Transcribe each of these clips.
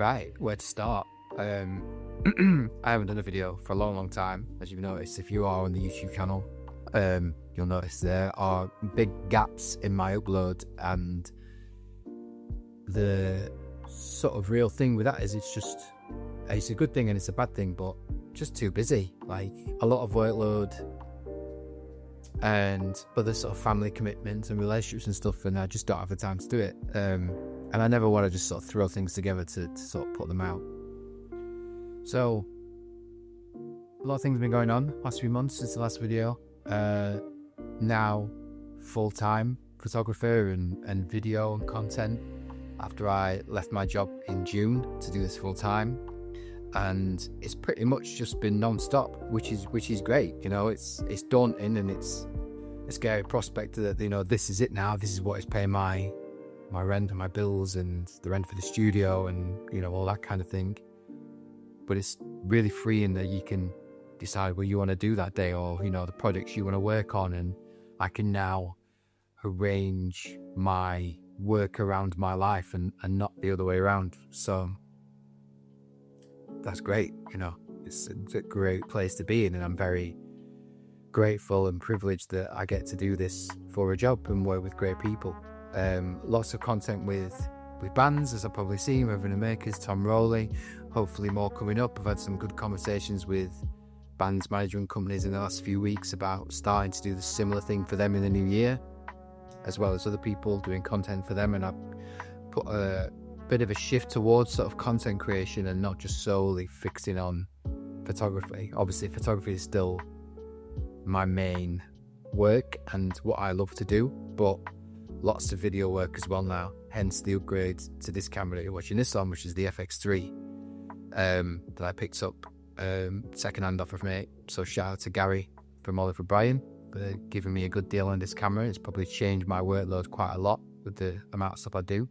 right, where to start? I haven't done a video for a long time, as you've noticed. If you are on the YouTube channel, you'll notice there are big gaps in my upload, and the sort of real thing with that is it's a good thing and it's a bad thing, but just too busy, like a lot of workload and other sort of family commitments and relationships and stuff, and I just don't have the time to do it. And I never want to just sort of throw things together to sort of put them out. So a lot of things have been going on last few months since the last video. Now full-time photographer and video and content after I left my job in June to do this full-time, and it's pretty much just been non-stop, which is great. You know, it's daunting and it's a scary prospect that, you know, this is it now, this is what is paying my rent and my bills and the rent for the studio and, you know, all that kind of thing. But it's really freeing that you can decide what you want to do that day, or, you know, the projects you want to work on, and I can now arrange my work around my life and not the other way around. So that's great. You know, it's a great place to be in, and I'm very grateful and privileged that I get to do this for a job and work with great people. Lots of content with bands, as I've probably seen, Revenant Makers, Tom Rowley, hopefully more coming up. I've had some good conversations with bands management companies in the last few weeks about starting to do the similar thing for them in the new year, as well as other people doing content for them. And I've put a bit of a shift towards sort of content creation and not just solely fixing on photography. Obviously photography is still my main work and what I love to do, but lots of video work as well now, hence the upgrade to this camera that you're watching this on, which is the FX3 that I picked up second hand off of mate. So shout out to Gary from Oliver Bryan for giving me a good deal on this camera. It's probably changed my workload quite a lot with the amount of stuff I do.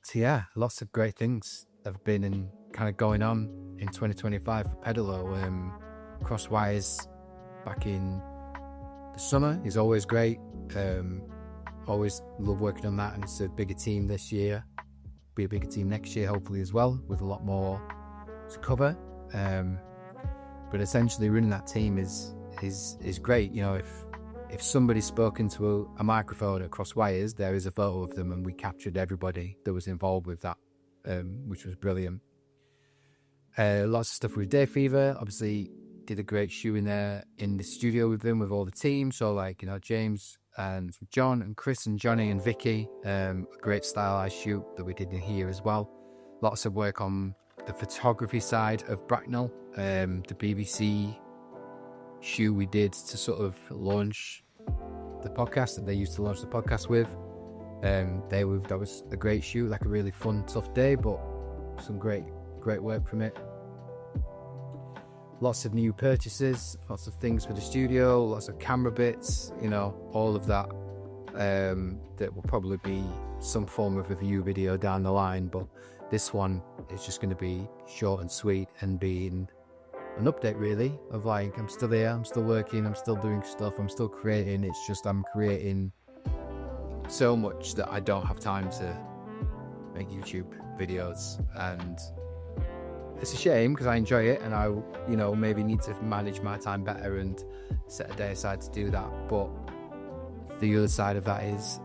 So yeah, lots of great things have been kind of going on in 2025 for Pedalo. Crosswires back in the summer is always great. Always love working on that, and it's a bigger team this year. Be a bigger team next year, hopefully, as well, with a lot more to cover. But essentially, running that team is great. You know, if somebody's spoken to a microphone at Crosswires, there is a photo of them, and we captured everybody that was involved with that, which was brilliant. Lots of stuff with Day Fever. Obviously, did a great shoot in there in the studio with them, with all the team. So, like, you know, James and John and Chris and Johnny and Vicky, a great stylized shoot that we did in here as well. Lots of work on the photography side of Bracknell, the BBC shoot we did to sort of launch the podcast that they used to launch the podcast with. That was a great shoot, like a really fun, tough day, but some great work from it. Lots of new purchases, lots of things for the studio, lots of camera bits, you know, all of that. That will probably be some form of review video down the line, but this one is just going to be short and sweet and being an update, really, of like, I'm still here, I'm still working, I'm still doing stuff, I'm still creating. It's just I'm creating so much that I don't have time to make YouTube videos, and it's a shame because I enjoy it, and I, you know, maybe need to manage my time better and set a day aside to do that. But the other side of that is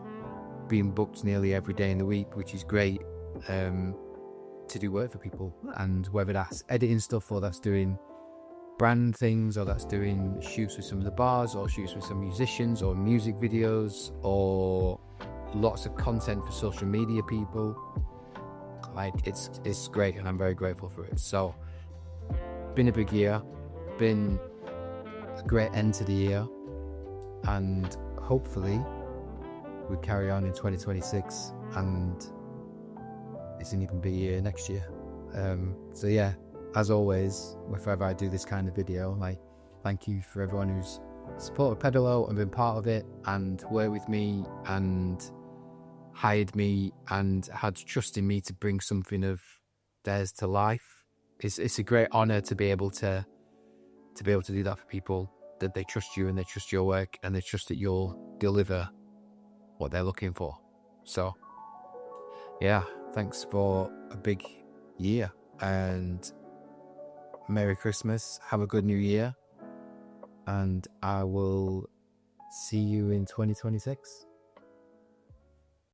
being booked nearly every day in the week, which is great, to do work for people, and whether that's editing stuff, or that's doing brand things, or that's doing shoots with some of the bars, or shoots with some musicians, or music videos, or lots of content for social media people. Like, it's great, and I'm very grateful for it. So been a big year, been a great end to the year, and hopefully we carry on in 2026 and it's an even bigger year next year. So yeah, as always, whenever I do this kind of video, like, thank you for everyone who's supported Pedalo and been part of it and worked with me and hired me and had trust in me to bring something of theirs to life. It's a great honor to be able to do that for people, that they trust you and they trust your work and they trust that you'll deliver what they're looking for. So yeah, thanks for a big year, and Merry Christmas. Have a good New Year. And I will see you in 2026.